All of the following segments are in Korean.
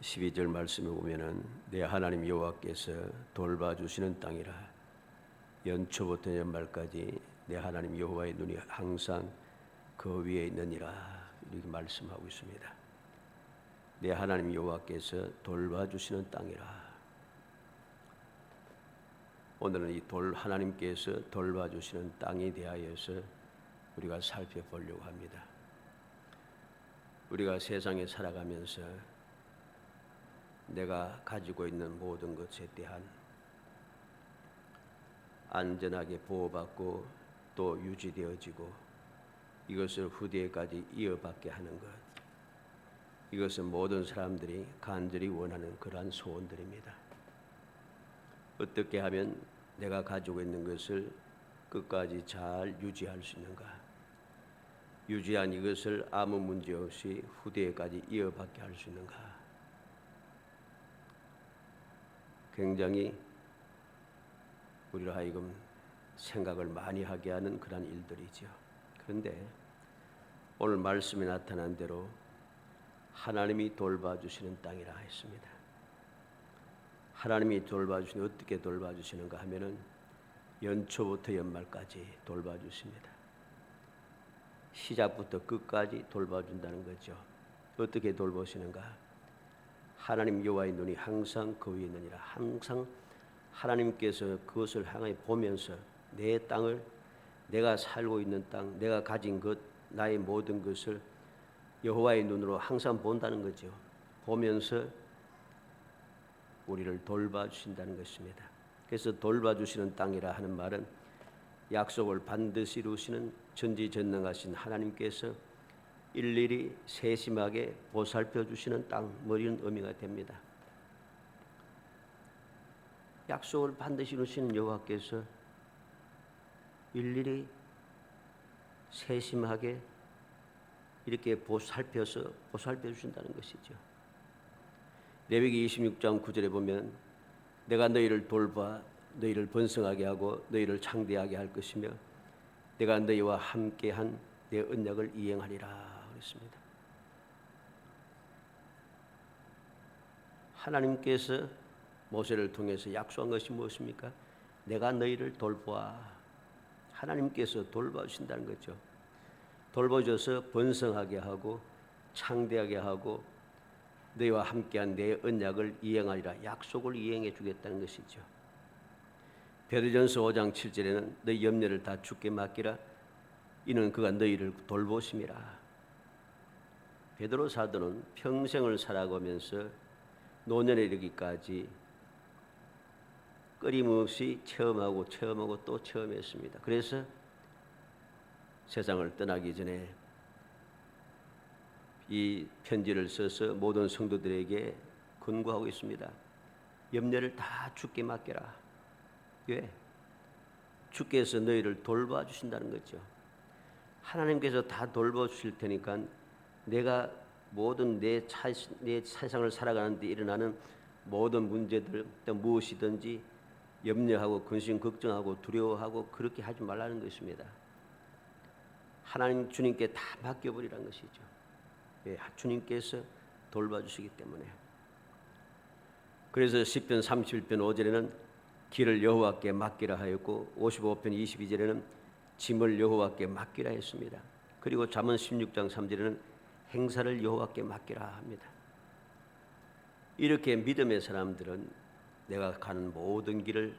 12절 말씀에 보면은 내 하나님 여호와께서 돌봐주시는 땅이라 연초부터 연말까지 내 하나님 여호와의 눈이 항상 그 위에 있느니라 이렇게 말씀하고 있습니다. 내 하나님 여호와께서 돌봐주시는 땅이라. 오늘은 이 하나님께서 돌봐주시는 땅에 대하여서 우리가 살펴보려고 합니다. 우리가 세상에 살아가면서 내가 가지고 있는 모든 것에 대한 안전하게 보호받고 또 유지되어지고 이것을 후대까지 이어받게 하는 것, 이것은 모든 사람들이 간절히 원하는 그러한 소원들입니다. 어떻게 하면 내가 가지고 있는 것을 끝까지 잘 유지할 수 있는가? 유지한 이것을 아무 문제 없이 후대까지 이어받게 할 수 있는가? 굉장히 우리로 하여금 생각을 많이 하게 하는 그런 일들이죠. 그런데 오늘 말씀에 나타난 대로 하나님이 돌봐주시는 땅이라 했습니다. 하나님이 돌봐주시는, 어떻게 돌봐주시는가 하면은 연초부터 연말까지 돌봐주십니다. 시작부터 끝까지 돌봐준다는 거죠. 어떻게 돌보시는가? 하나님 여호와의 눈이 항상 그 위에 있느니라. 항상 하나님께서 그것을 향해 보면서 내 땅을, 내가 살고 있는 땅, 내가 가진 것, 나의 모든 것을 여호와의 눈으로 항상 본다는 거죠. 보면서 우리를 돌봐주신다는 것입니다. 그래서 돌봐주시는 땅이라 하는 말은 약속을 반드시 이루시는 전지전능하신 하나님께서 일일이 세심하게 보살펴 주시는 땅, 이런 의미가 됩니다. 약속을 반드시 이루시는 여호와께서 일일이 세심하게 이렇게 보살펴 주신다는 것이죠. 레위기 26장 9절에 보면 내가 너희를 돌봐 너희를 번성하게 하고 너희를 창대하게 할 것이며 내가 너희와 함께한 내 언약을 이행하리라 그랬습니다. 하나님께서 모세를 통해서 약속한 것이 무엇입니까? 내가 너희를 돌보아. 하나님께서 돌봐주신다는 거죠. 돌봐줘서 번성하게 하고 창대하게 하고 너희와 함께한 내 언약을 이행하리라. 약속을 이행해 주겠다는 것이죠. 베드로전서 5장 7절에는 너희 염려를 다 주께 맡기라. 이는 그가 너희를 돌보심이라. 베드로 사도는 평생을 살아가면서 노년에 이르기까지 끊임없이 체험하고 또 체험했습니다. 그래서 세상을 떠나기 전에 이 편지를 써서 모든 성도들에게 권고하고 있습니다. 염려를 다 주께 맡겨라. 왜? 주께서 너희를 돌봐주신다는 거죠. 하나님께서 다 돌봐주실 테니까 내가 모든 내 세상을 살아가는 데 일어나는 모든 문제들 무엇이든지 염려하고 근심 걱정하고 두려워하고 그렇게 하지 말라는 것입니다. 하나님 주님께 다 맡겨버리라는 것이죠. 예, 주님께서 돌봐주시기 때문에. 그래서 시편 31편 5절에는 길을 여호와께 맡기라 하였고 55편 22절에는 짐을 여호와께 맡기라 했습니다. 그리고 잠언 16장 3절에는 행사를 여호와께 맡기라 합니다. 이렇게 믿음의 사람들은 내가 가는 모든 길을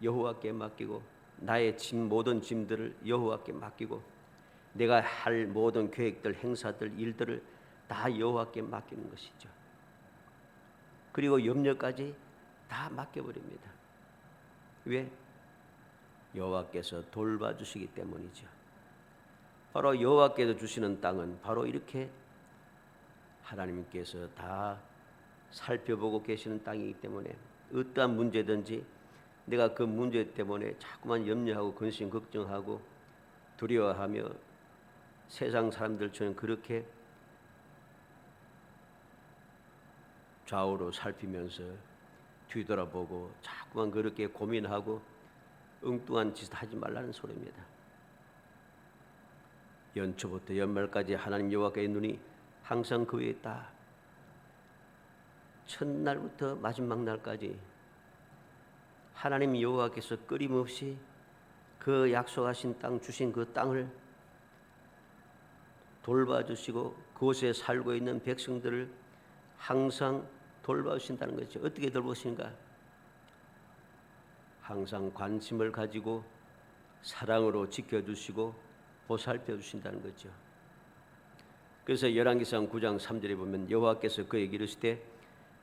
여호와께 맡기고 나의 모든 짐들을 여호와께 맡기고 내가 할 모든 계획들, 행사들, 일들을 다 여호와께 맡기는 것이죠. 그리고 염려까지 다 맡겨버립니다. 왜? 여호와께서 돌봐주시기 때문이죠. 바로 여호와께서 주시는 땅은 바로 이렇게 하나님께서 다 살펴보고 계시는 땅이기 때문에 어떠한 문제든지 내가 그 문제 때문에 자꾸만 염려하고 근심 걱정하고 두려워하며 세상 사람들처럼 그렇게 좌우로 살피면서 뒤돌아보고 자꾸만 그렇게 고민하고 엉뚱한 짓을 하지 말라는 소리입니다. 연초부터 연말까지 하나님 여호와의 눈이 항상 그 위에 있다. 첫날부터 마지막 날까지 하나님 여호와께서 끊임없이 그 약속하신 땅 주신 그 땅을 돌봐주시고 그곳에 살고 있는 백성들을 항상 돌봐주신다는 거죠. 어떻게 돌보시는가? 항상 관심을 가지고 사랑으로 지켜주시고 보살펴 주신다는 거죠. 그래서 열왕기상 9장 3절에 보면 여호와께서 그에게 이르시되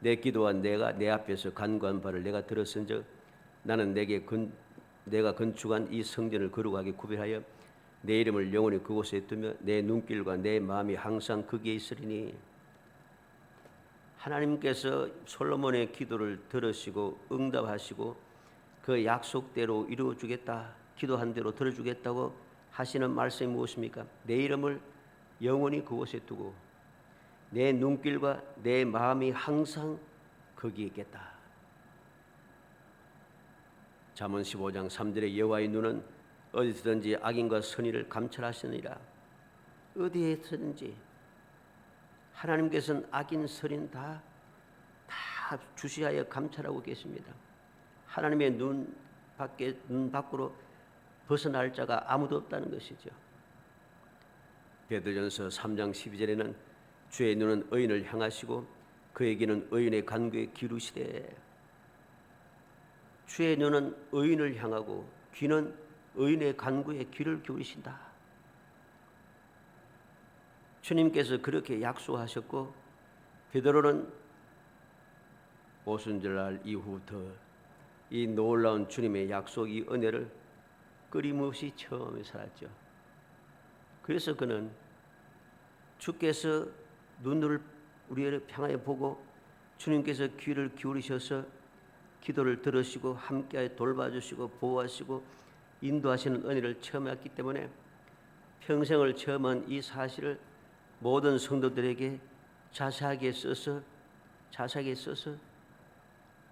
내 기도와 내가 내 앞에서 간구한 바를 내가 들었은즉 나는 내가 건축한 이 성전을 거룩하게 구별하여 내 이름을 영원히 그곳에 두며 내 눈길과 내 마음이 항상 거기에 있으리니. 하나님께서 솔로몬의 기도를 들으시고 응답하시고 그 약속대로 이루어주겠다, 기도한 대로 들어주겠다고 하시는 말씀이 무엇입니까? 내 이름을 영원히 그곳에 두고 내 눈길과 내 마음이 항상 거기에 있겠다. 잠언 15장 3절에 여호와의 눈은 어디서든지 악인과 선의를 감찰하시느니라. 어디에서든지 하나님께서는 악인 선인 다 주시하여 감찰하고 계십니다. 하나님의 눈 밖으로 벗어날 자가 아무도 없다는 것이죠. 베드로전서 3장 12절에는 주의 눈은 의인을 향하시고 그에게는 의인의 간구에 기르시되. 주의 눈은 의인을 향하고 귀는 의인의 간구에 귀를 기울이신다. 주님께서 그렇게 약속하셨고 베드로는 오순절날 이후부터 이 놀라운 주님의 약속, 이 은혜를 끊임없이 처음에 살았죠. 그래서 그는 주께서 눈을 우리를 향하여 보고 주님께서 귀를 기울이셔서 기도를 들으시고 함께 돌봐주시고 보호하시고 인도하시는 은혜를 체험했기 때문에 평생을 체험한 이 사실을 모든 성도들에게 자세하게 써서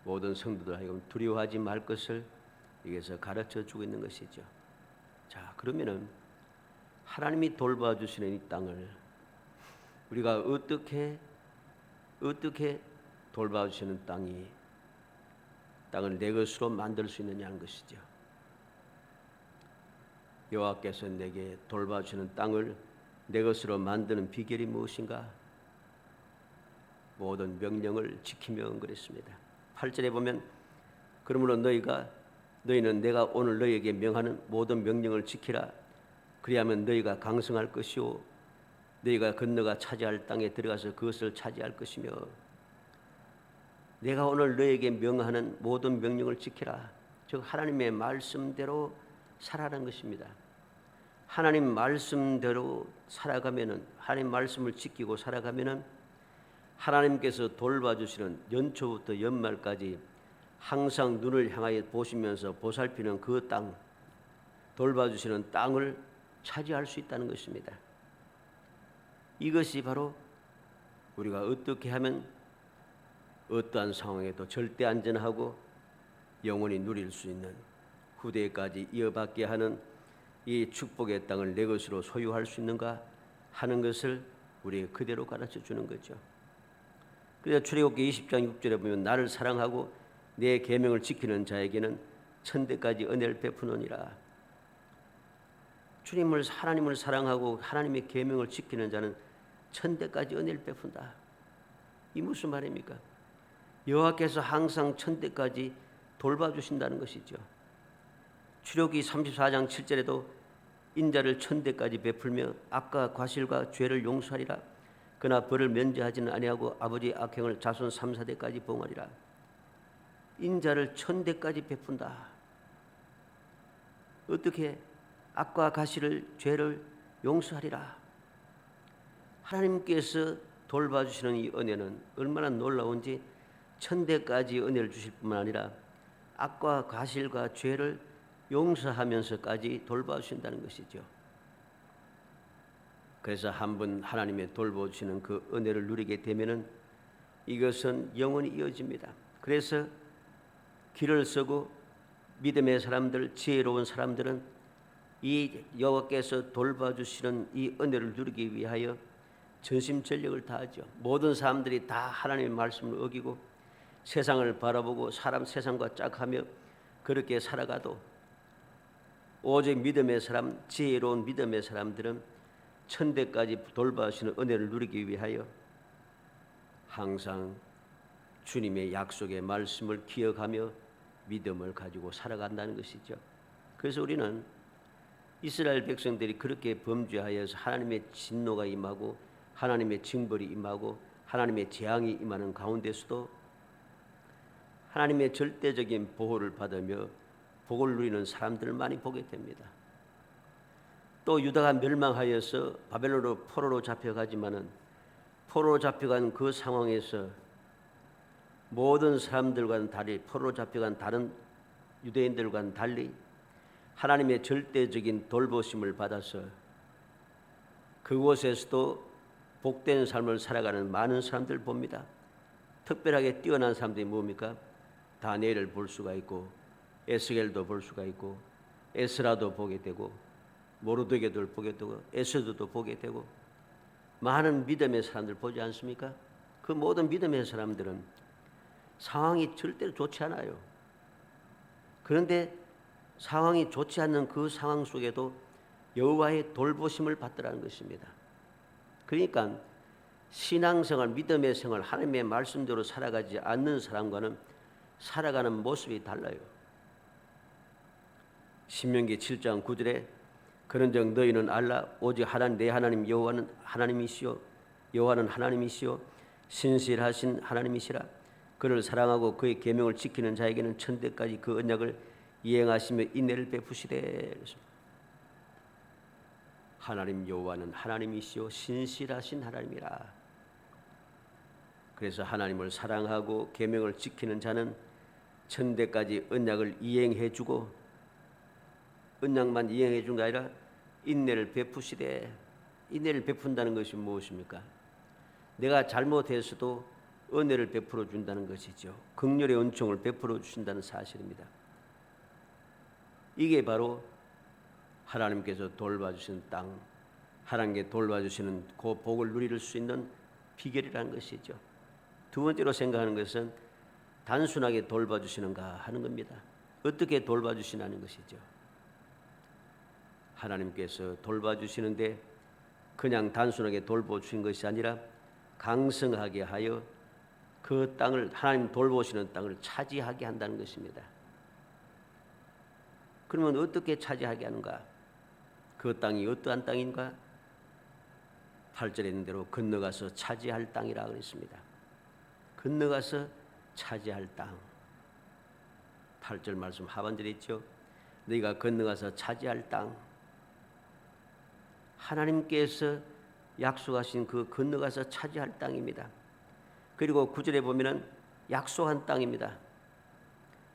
모든 성도들 하여금 두려워하지 말 것을 여기서 가르쳐 주고 있는 것이죠. 자, 그러면은 하나님이 돌봐주시는 이 땅을 우리가 어떻게 돌봐주시는 땅을 내 것으로 만들 수 있느냐는 것이죠. 여호와께서 내게 돌봐주시는 땅을 내 것으로 만드는 비결이 무엇인가? 모든 명령을 지키면 그랬습니다. 8절에 보면 그러므로 너희는 내가 오늘 너희에게 명하는 모든 명령을 지키라. 그리하면 너희가 강성할 것이요 너희가 건너가 차지할 땅에 들어가서 그것을 차지할 것이며. 내가 오늘 너희에게 명하는 모든 명령을 지키라. 즉 하나님의 말씀대로 살아가는 것입니다. 하나님 말씀대로 살아가면은, 하나님 말씀을 지키고 살아가면은 하나님께서 돌봐주시는 연초부터 연말까지 항상 눈을 향하여 보시면서 보살피는 그 땅, 돌봐주시는 땅을 차지할 수 있다는 것입니다. 이것이 바로 우리가 어떻게 하면 어떠한 상황에도 절대 안전하고 영원히 누릴 수 있는, 후대까지 이어받게 하는 이 축복의 땅을 내 것으로 소유할 수 있는가 하는 것을 우리에게 그대로 가르쳐 주는 거죠. 그래서 출애굽기 20장 6절에 보면 나를 사랑하고 내 계명을 지키는 자에게는 천대까지 은혜를 베푸느니라. 하나님을 사랑하고 하나님의 계명을 지키는 자는 천대까지 은혜를 베푼다. 이 무슨 말입니까? 여호와께서 항상 천대까지 돌봐주신다는 것이죠. 출애굽기 34장 7절에도 인자를 천대까지 베풀며 악과 과실과 죄를 용서하리라. 그러나 벌을 면제하지는 아니하고 아버지의 악행을 자손 3, 4대까지 봉하리라. 인자를 천대까지 베푼다. 어떻게? 악과 과실을, 죄를 용서하리라. 하나님께서 돌봐주시는 이 은혜는 얼마나 놀라운지 천대까지 은혜를 주실 뿐만 아니라 악과 과실과 죄를 용서하면서까지 돌봐주신다는 것이죠. 그래서 한번 하나님의 돌봐주시는 그 은혜를 누리게 되면은 이것은 영원히 이어집니다. 그래서 길을 서고 믿음의 사람들, 지혜로운 사람들은 이 여호와께서 돌봐주시는 이 은혜를 누리기 위하여 전심전력을 다하죠. 모든 사람들이 다 하나님의 말씀을 어기고 세상을 바라보고 세상과 짝하며 그렇게 살아가도 오직 믿음의 사람, 지혜로운 믿음의 사람들은 천대까지 돌봐주시는 은혜를 누리기 위하여 항상 주님의 약속의 말씀을 기억하며 믿음을 가지고 살아간다는 것이죠. 그래서 우리는 이스라엘 백성들이 그렇게 범죄하여서 하나님의 진노가 임하고 하나님의 징벌이 임하고 하나님의 재앙이 임하는 가운데서도 하나님의 절대적인 보호를 받으며 복을 누리는 사람들을 많이 보게 됩니다. 또 유다가 멸망하여서 바벨론으로 포로로 잡혀가지만은 포로로 잡혀간 그 상황에서 모든 사람들과는 달리 포로로 잡혀간 다른 유대인들과는 달리 하나님의 절대적인 돌보심을 받아서 그곳에서도 복된 삶을 살아가는 많은 사람들 봅니다. 특별하게 뛰어난 사람들이 뭡니까? 다니엘을 볼 수가 있고 에스겔도 볼 수가 있고 에스라도 보게 되고 모르드게도 보게 되고 에스더도 보게 되고 많은 믿음의 사람들 보지 않습니까? 그 모든 믿음의 사람들은 상황이 절대로 좋지 않아요. 그런데 상황이 좋지 않는 그 상황 속에도 여호와의 돌보심을 받더라는 것입니다. 그러니까 신앙생활, 믿음의 생활, 하나님의 말씀대로 살아가지 않는 사람과는 살아가는 모습이 달라요. 신명기 7장 9절에 그런즉 너희는 알라 오직 내 하나님 여호와는 하나님이시요 여호와는 하나님이시요 신실하신 하나님이시라. 그를 사랑하고 그의 계명을 지키는 자에게는 천대까지 그 언약을 이행하시며 인내를 베푸시되. 하나님 여호와는 하나님이시요 신실하신 하나님이라. 그래서 하나님을 사랑하고 계명을 지키는 자는 천대까지 언약을 이행해주고 언약만 이행해준 게 아니라 인내를 베푸시되. 인내를 베푼다는 것이 무엇입니까? 내가 잘못해서도 은혜를 베풀어 준다는 것이죠. 긍휼의 은총을 베풀어 주신다는 사실입니다. 이게 바로 하나님께서 돌봐주시는 땅, 하나님께 돌봐주시는 그 복을 누릴 수 있는 비결이라는 것이죠. 두 번째로 생각하는 것은 단순하게 돌봐주시는가 하는 겁니다. 어떻게 돌봐주시냐는 것이죠. 하나님께서 돌봐주시는데 그냥 단순하게 돌봐주신 것이 아니라 강성하게 하여 그 땅을, 하나님 돌보시는 땅을 차지하게 한다는 것입니다. 그러면 어떻게 차지하게 하는가? 그 땅이 어떠한 땅인가? 8절에 있는 대로 건너가서 차지할 땅이라 그랬습니다. 건너가서 차지할 땅. 8절 말씀 하반절에 있죠. 너희가 건너가서 차지할 땅. 하나님께서 약속하신 그 건너가서 차지할 땅입니다. 그리고 9절에 보면은 약속한 땅입니다.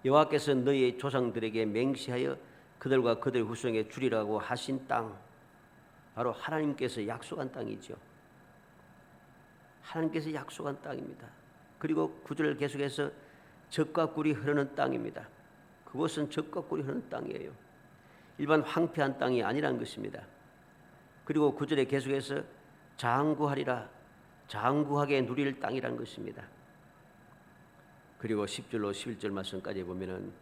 여호와께서 너희의 조상들에게 맹세하여 그들과 그들 후손에게 주리라고 하신 땅, 바로 하나님께서 약속한 땅이죠. 하나님께서 약속한 땅입니다. 그리고 9절 계속해서 젖과 꿀이 흐르는 땅입니다. 그곳은 젖과 꿀이 흐르는 땅이에요. 일반 황폐한 땅이 아니라는 것입니다. 그리고 9절에 계속해서 장구하리라, 장구하게 누릴 땅이라는 것입니다. 그리고 10절로 11절 말씀까지 보면은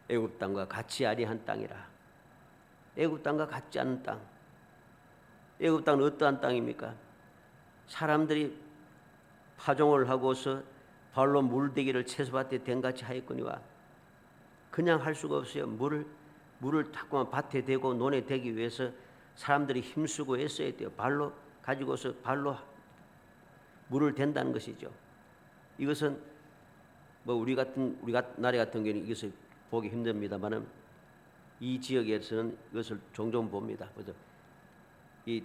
애굽 땅과 같이 아니한 땅이라. 애굽 땅과 같지 않은 땅. 애굽 땅은 어떠한 땅입니까? 사람들이 파종을 하고서 발로 물대기를 채소밭에 댕같이 하였거니와 그냥 할 수가 없어요. 물을 자꾸만 밭에 대고 논에 대기 위해서 사람들이 힘쓰고 애써야 돼요. 발로 가지고서 발로 물을 댄다는 것이죠. 이것은 우리 나라 같은 경우는 이것을 보기 힘듭니다만은 이 지역에서는 이것을 종종 봅니다. 그래서 이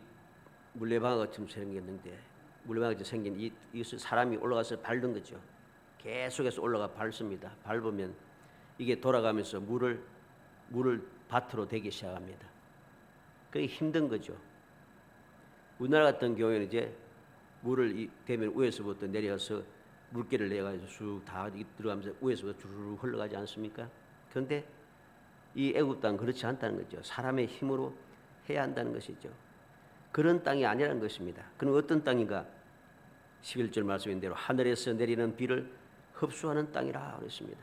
물레방아처럼 생겼는데 물레방아처럼 생긴 이것을 사람이 올라가서 밟는 거죠. 계속해서 올라가 밟습니다. 밟으면 이게 돌아가면서 물을 밭으로 대기 시작합니다. 그게 힘든 거죠. 우리나라 같은 경우에는 이제 물을 대면 위에서부터 내려서 물길을 내가지고 쑥 다 들어가면서 위에서부터 주르륵 흘러가지 않습니까? 그런데 이 애굽 땅은 그렇지 않다는 거죠. 사람의 힘으로 해야 한다는 것이죠. 그런 땅이 아니라는 것입니다. 그는 어떤 땅인가? 11절 말씀인 대로 하늘에서 내리는 비를 흡수하는 땅이라 그랬습니다.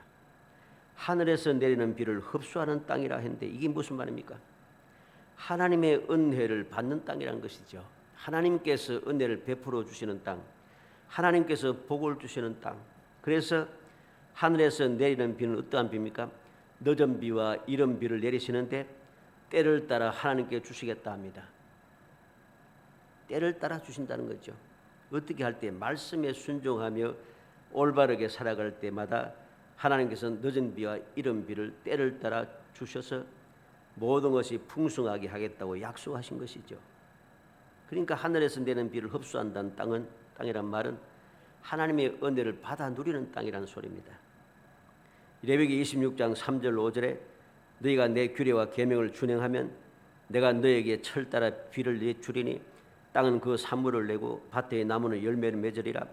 하늘에서 내리는 비를 흡수하는 땅이라 했는데 이게 무슨 말입니까? 하나님의 은혜를 받는 땅이라는 것이죠. 하나님께서 은혜를 베풀어 주시는 땅, 하나님께서 복을 주시는 땅. 그래서 하늘에서 내리는 비는 어떠한 비입니까? 늦은 비와 이른 비를 내리시는데 때를 따라 하나님께 주시겠다 합니다. 때를 따라 주신다는 거죠. 어떻게 할 때? 말씀에 순종하며 올바르게 살아갈 때마다 하나님께서 늦은 비와 이른 비를 때를 따라 주셔서 모든 것이 풍성하게 하겠다고 약속하신 것이죠. 그러니까 하늘에서 내리는 비를 흡수한다는 땅이란 말은 하나님의 은혜를 받아 누리는 땅이라는 소리입니다. 레위기 26장 3절 5절에 너희가 내 규례와 계명을 준행하면 내가 너에게 철 따라 비를 내주리니 땅은 그 산물을 내고 밭의 나무는 열매를 맺으리라.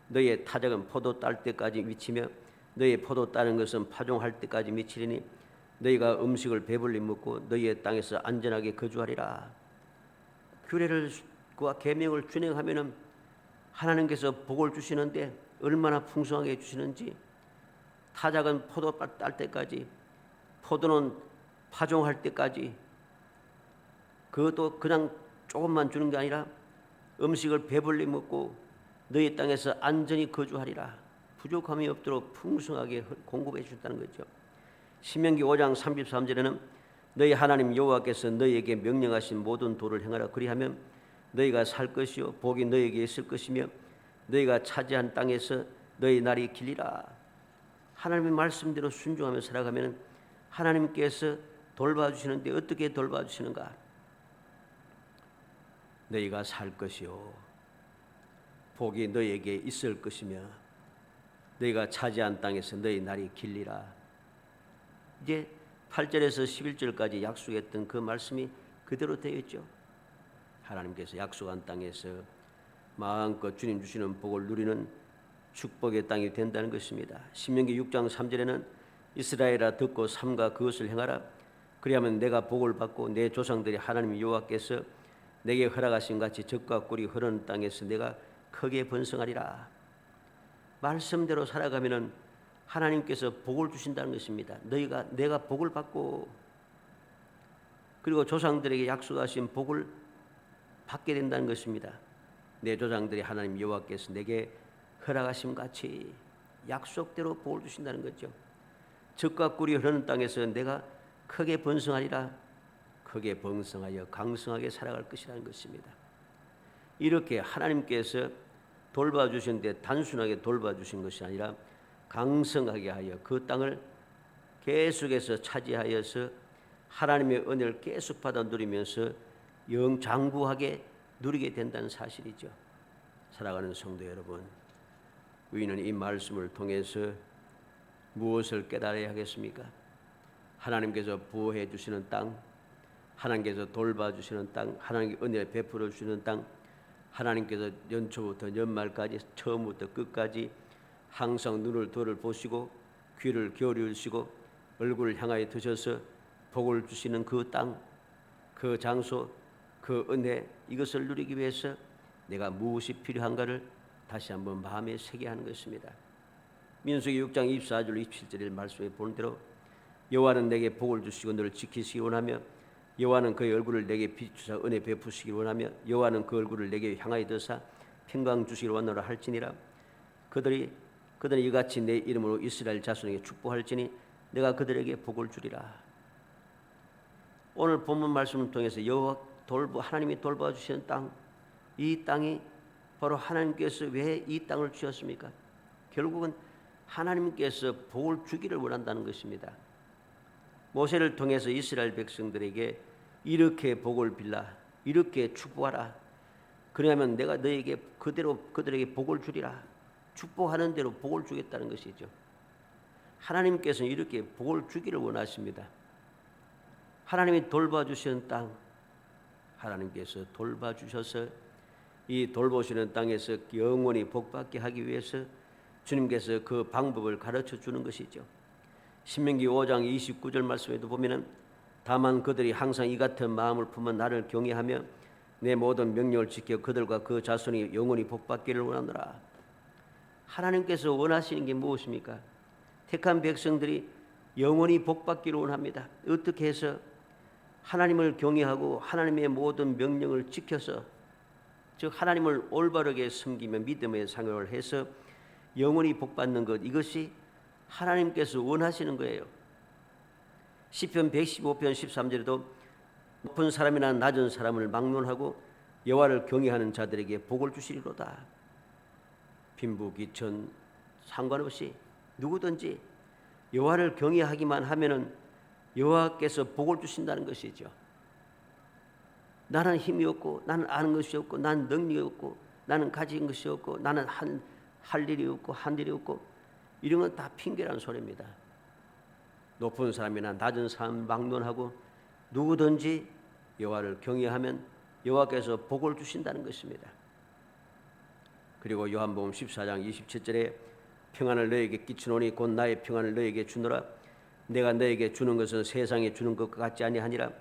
너희의 타작은 포도 딸 때까지 미치며 너희의 포도 따는 것은 파종할 때까지 미치리니 너희가 음식을 배불리 먹고 너희의 땅에서 안전하게 거주하리라. 규례를과 계명을 준행하면은 하나님께서 복을 주시는데 얼마나 풍성하게 해주시는지, 타작은 포도 딸 때까지, 포도는 파종할 때까지, 그것도 그냥 조금만 주는 게 아니라 음식을 배불리 먹고 너희 땅에서 안전히 거주하리라. 부족함이 없도록 풍성하게 공급해 주셨다는 거죠. 신명기 5장 33절에는 너희 하나님 여호와께서 너희에게 명령하신 모든 도를 행하라. 그리하면 너희가 살 것이요 복이 너희에게 있을 것이며 너희가 차지한 땅에서 너희 날이 길리라. 하나님의 말씀대로 순종하며 살아가면 하나님께서 돌봐주시는데 어떻게 돌봐주시는가? 너희가 살 것이요 복이 너희에게 있을 것이며 너희가 차지한 땅에서 너희 날이 길리라. 이제 8절에서 11절까지 약속했던 그 말씀이 그대로 되어 있죠. 하나님께서 약속한 땅에서 마음껏 주님 주시는 복을 누리는 축복의 땅이 된다는 것입니다. 신명기 6장 3절에는 이스라엘아 듣고 삼가 그것을 행하라. 그리하면 내가 복을 받고 내 조상들이 하나님 여호와께서 내게 허락하신 같이 젖과 꿀이 흐르는 땅에서 내가 크게 번성하리라. 말씀대로 살아가면은 하나님께서 복을 주신다는 것입니다. 내가 복을 받고 그리고 조상들에게 약속하신 복을 받게 된다는 것입니다. 내 조상들이 하나님 여호와께서 내게 허락하심 같이 약속대로 복을 주신다는 거죠. 젖과 꿀이 흐르는 땅에서 내가 크게 번성하리라. 크게 번성하여 강성하게 살아갈 것이라는 것입니다. 이렇게 하나님께서 돌봐주신데 단순하게 돌봐주신 것이 아니라 강성하게 하여 그 땅을 계속해서 차지하여서 하나님의 은혜를 계속 받아 누리면서 영장구하게 누리게 된다는 사실이죠. 사랑하는 성도 여러분, 우리는 이 말씀을 통해서 무엇을 깨달아야 하겠습니까? 하나님께서 보호해 주시는 땅, 하나님께서 돌봐주시는 땅, 하나님께 은혜를 베풀어 주시는 땅, 하나님께서 연초부터 연말까지 처음부터 끝까지 항상 눈을 돌보시고 귀를 기울이시고 얼굴을 향하여 드셔서 복을 주시는 그 땅, 그 장소, 그 은혜, 이것을 누리기 위해서 내가 무엇이 필요한가를 다시 한번 마음에 새게 하는 것입니다. 민수기 6장 24절 27절의 말씀에 보는 대로 여호와는 내게 복을 주시고 너를 지키시기 원하며 여호와는 그의 얼굴을 내게 비추사 은혜 베푸시기를 원하며 여호와는 그 얼굴을 내게 향하여 드사 평강 주시기를 원하노라 할지니라. 그들이 이같이 내 이름으로 이스라엘 자손에게 축복할지니 내가 그들에게 복을 주리라. 오늘 본문 말씀을 통해서 하나님이 돌봐주시는 땅, 이 땅이 바로 하나님께서 왜 이 땅을 주셨습니까? 결국은 하나님께서 복을 주기를 원한다는 것입니다. 모세를 통해서 이스라엘 백성들에게 이렇게 복을 빌라, 이렇게 축복하라. 그러면 내가 너에게 그대로 그들에게 복을 주리라. 축복하는 대로 복을 주겠다는 것이죠. 하나님께서는 이렇게 복을 주기를 원하십니다. 하나님이 돌봐주시는 땅, 하나님께서 돌봐주셔서 이 돌보시는 땅에서 영원히 복받게 하기 위해서 주님께서 그 방법을 가르쳐 주는 것이죠. 신명기 5장 29절 말씀에도 보면은 다만 그들이 항상 이 같은 마음을 품어 나를 경외하며 내 모든 명령을 지켜 그들과 그 자손이 영원히 복받기를 원하노라. 하나님께서 원하시는 게 무엇입니까? 택한 백성들이 영원히 복받기를 원합니다. 어떻게 해서? 하나님을 경외하고 하나님의 모든 명령을 지켜서, 즉 하나님을 올바르게 섬기며 믿음의 생활을 해서 영원히 복받는 것, 이것이 하나님께서 원하시는 거예요. 시편 115편 13절에도 높은 사람이나 낮은 사람을 막론하고 여호와를 경외하는 자들에게 복을 주시리로다. 빈부귀천 상관없이 누구든지 여호와를 경외하기만 하면은 여호와께서 복을 주신다는 것이죠. 나는 힘이 없고, 나는 아는 것이 없고, 나는 능력이 없고, 나는 가진 것이 없고, 나는 할 일이 없고, 한 일이 없고, 이런 건 다 핑계라는 소리입니다. 높은 사람이나 낮은 사람 막론하고 누구든지 여호와를 경외하면 여호와께서 복을 주신다는 것입니다. 그리고 요한복음 14장 27절에 평안을 너에게 끼치노니 곧 나의 평안을 너에게 주노라. 내가 너에게 주는 것은 세상에 주는 것과 같지 아니하니라.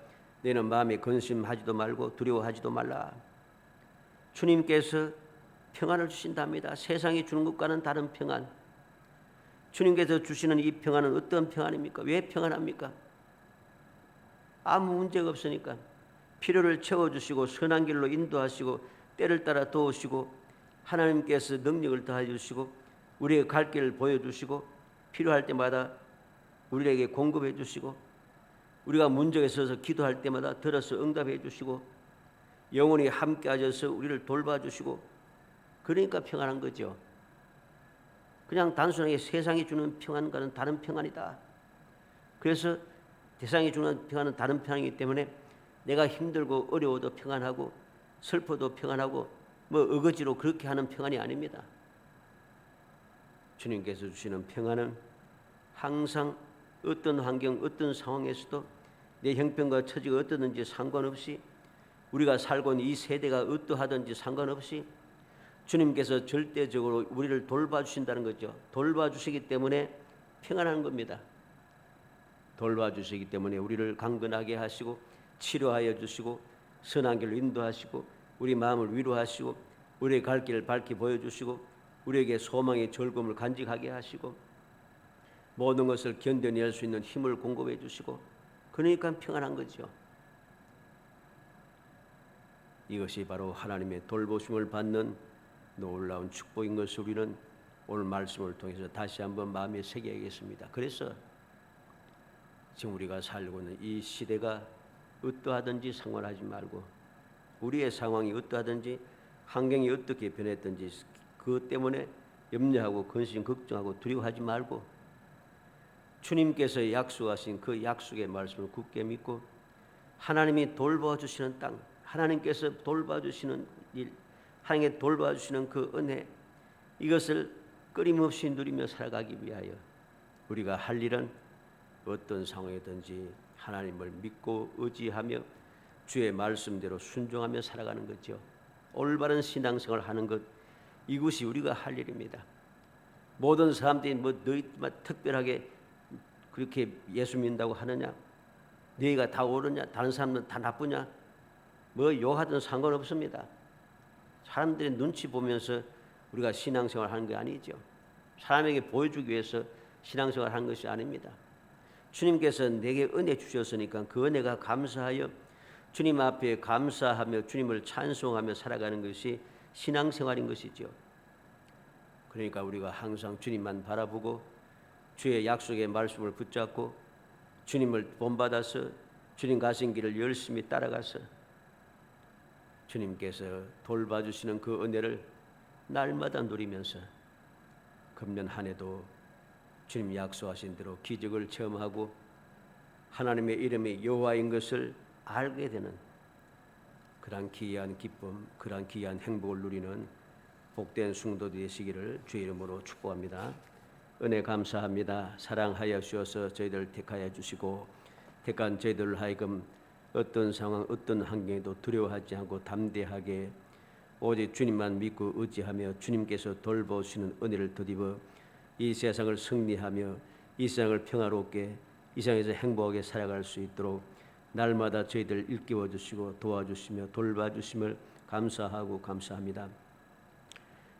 너는 마음에 근심하지도 말고 두려워하지도 말라. 주님께서 평안을 주신답니다. 세상이 주는 것과는 다른 평안. 주님께서 주시는 이 평안은 어떤 평안입니까? 왜 평안합니까? 아무 문제가 없으니까. 필요를 채워주시고 선한 길로 인도하시고 때를 따라 도우시고 하나님께서 능력을 더해주시고 우리의 갈 길을 보여주시고 필요할 때마다 우리에게 공급해 주시고 우리가 문제에 서서 기도할 때마다 들어서 응답해 주시고 영원히 함께 하셔서 우리를 돌봐주시고, 그러니까 평안한 거죠. 그냥 단순하게 세상이 주는 평안과는 다른 평안이다. 그래서 세상이 주는 평안은 다른 평안이기 때문에 내가 힘들고 어려워도 평안하고 슬퍼도 평안하고 뭐 어거지로 그렇게 하는 평안이 아닙니다. 주님께서 주시는 평안은 항상 어떤 환경, 어떤 상황에서도 내 형편과 처지가 어떠든지 상관없이, 우리가 살고 있는 이 세대가 어떠하든지 상관없이 주님께서 절대적으로 우리를 돌봐주신다는 거죠. 돌봐주시기 때문에 평안한 겁니다. 돌봐주시기 때문에 우리를 강건하게 하시고 치료하여 주시고 선한 길로 인도하시고 우리 마음을 위로하시고 우리의 갈 길을 밝히 보여주시고 우리에게 소망의 즐거움을 간직하게 하시고 모든 것을 견뎌낼 수 있는 힘을 공급해 주시고, 그러니까 평안한 거죠. 이것이 바로 하나님의 돌보심을 받는 놀라운 축복인 것을 우리는 오늘 말씀을 통해서 다시 한번 마음에 새겨야겠습니다. 그래서 지금 우리가 살고 있는 이 시대가 어떠하든지 상관하지 말고, 우리의 상황이 어떠하든지 환경이 어떻게 변했든지 그것 때문에 염려하고 근심 걱정하고 두려워하지 말고 주님께서 약속하신 그 약속의 말씀을 굳게 믿고 하나님이 돌봐주시는 땅, 하나님께서 돌봐주시는 일, 하나님께 돌봐주시는 그 은혜, 이것을 끊임없이 누리며 살아가기 위하여 우리가 할 일은 어떤 상황이든지 하나님을 믿고 의지하며 주의 말씀대로 순종하며 살아가는 거죠. 올바른 신앙생활을 하는 것, 이것이 우리가 할 일입니다. 모든 사람들이 뭐 너희만 특별하게 그렇게 예수 믿는다고 하느냐, 너희가 다 옳으냐, 다른 사람은 다 나쁘냐, 뭐 욕하든 상관없습니다. 사람들의 눈치 보면서 우리가 신앙생활 하는 게 아니죠. 사람에게 보여주기 위해서 신앙생활 하는 것이 아닙니다. 주님께서 내게 은혜 주셨으니까 그 은혜가 감사하여 주님 앞에 감사하며 주님을 찬송하며 살아가는 것이 신앙생활인 것이죠. 그러니까 우리가 항상 주님만 바라보고 주의 약속의 말씀을 붙잡고 주님을 본받아서 주님 가신 길을 열심히 따라가서 주님께서 돌봐주시는 그 은혜를 날마다 누리면서 금년 한 해도 주님 약속하신 대로 기적을 체험하고 하나님의 이름이 여호와인 것을 알게 되는 그러한 귀한 기쁨, 그러한 귀한 행복을 누리는 복된 성도들이 되시기를 주의 이름으로 축복합니다. 은혜 감사합니다. 사랑하여 주셔서 저희들 택하여 주시고 택한 저희들 하여금 어떤 상황, 어떤 환경에도 두려워하지 않고 담대하게 오직 주님만 믿고 의지하며 주님께서 돌보시는 은혜를 덧입어 이 세상을 승리하며 이 세상을 평화롭게, 이 세상에서 행복하게 살아갈 수 있도록 날마다 저희들 일깨워 주시고 도와주시며 돌봐주심을 감사하고 감사합니다.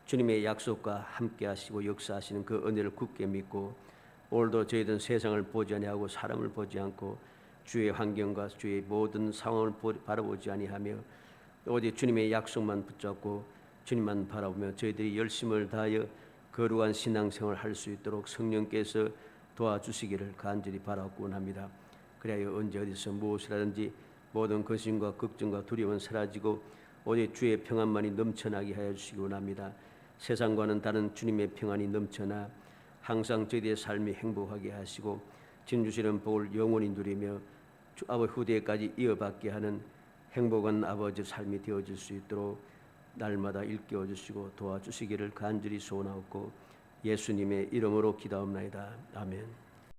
주님의 약속과 함께 하시고 역사하시는 그 은혜를 굳게 믿고 오늘도 저희들은 세상을 보지 아니하고 사람을 보지 않고 주의 환경과 주의 모든 상황을 바라보지 아니하며 오직 주님의 약속만 붙잡고 주님만 바라보며 저희들이 열심을 다하여 거룩한 신앙생활을 할 수 있도록 성령께서 도와주시기를 간절히 바라고 원합니다. 그래야 언제 어디서 무엇을 하든지 모든 근심과 걱정과 두려움은 사라지고 오직 주의 평안만이 넘쳐나게 하여 주시기 원합니다. 세상과는 다른 주님의 평안이 넘쳐나 항상 저희들의 삶이 행복하게 하시고 진 주시는 복을 영원히 누리며 아버지 후대까지 이어받게 하는 행복한 아버지 삶이 되어질 수 있도록 날마다 일깨워 주시고 도와주시기를 간절히 소원하옵고 예수님의 이름으로 기도하옵나이다. 아멘.